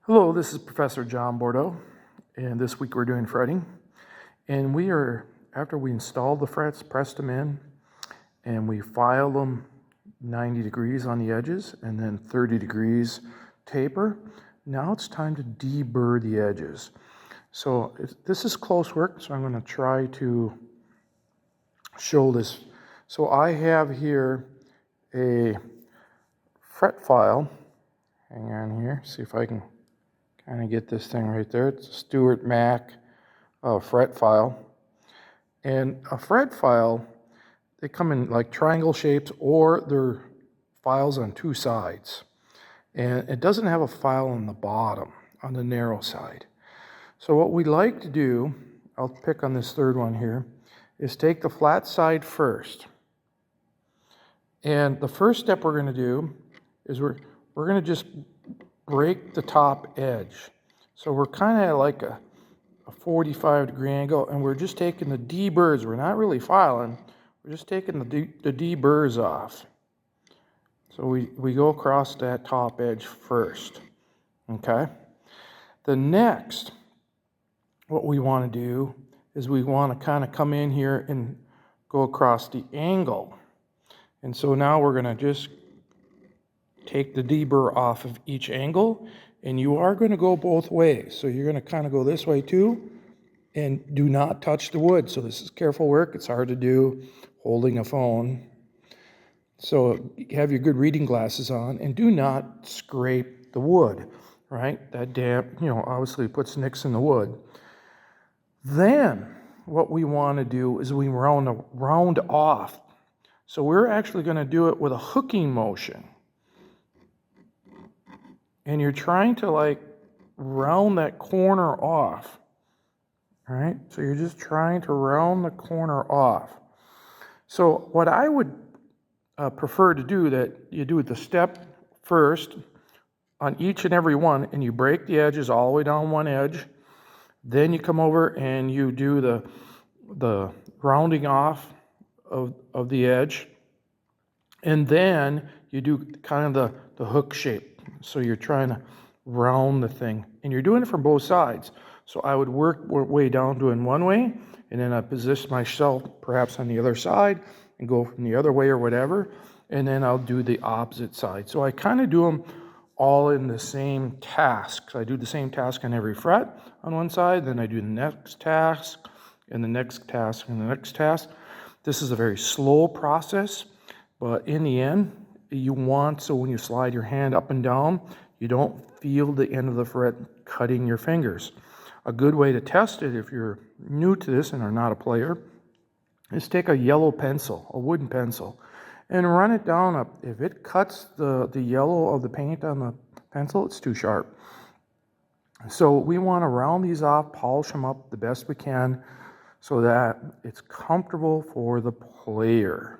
Hello, this is Professor John Bordeau, and this week we're doing fretting. And after we installed the frets, pressed them in, and we filed them 90 degrees on the edges and then 30 degrees taper. Now it's time to deburr the edges. So this is close work, so I'm going to try to show this. So I have here a fret file. Hang on here, see if I can kind of get this thing right there. It's a Stewart Mac fret file. And a fret file, they come in like triangle shapes or they're files on two sides. And it doesn't have a file on the bottom, on the narrow side. So what we like to do, I'll pick on this third one here, is take the flat side first. And the first step we're going to do is we're going to just break the top edge. So we're kind of like a 45-degree angle, and we're just taking the deburrs. We're not really filing. We're just taking the deburrs off. So we go across that top edge first. Okay? The next, what we want to do is we want to kind of come in here and go across the angle. And so now we're going to just take the deburr off of each angle, and you are going to go both ways. So you're going to kind of go this way too, and do not touch the wood. So this is careful work. It's hard to do holding a phone. So have your good reading glasses on, and do not scrape the wood, right? That damp, obviously puts nicks in the wood. Then what we want to do is we round off. So we're actually going to do it with a hooking motion. And you're trying to like round that corner off, right? So you're just trying to round the corner off. So what I would prefer to do, that you do the step first on each and every one, and you break the edges all the way down one edge. Then you come over and you do the rounding off of the edge. And then you do kind of the hook shape. So you're trying to round the thing, and you're doing it from both sides. So I would work way down doing one way, and then I position myself perhaps on the other side and go from the other way or whatever, and then I'll do the opposite side. So I kind of do them all in the same task. So I do the same task on every fret on one side, then I do the next task, and the next task, and the next task. This is a very slow process, but in the end, so when you slide your hand up and down, you don't feel the end of the fret cutting your fingers. A good way to test it, if you're new to this and are not a player, is take a yellow pencil, a wooden pencil, and run it down. If it cuts the yellow of the paint on the pencil, it's too sharp. So we want to round these off, polish them up the best we can so that it's comfortable for the player.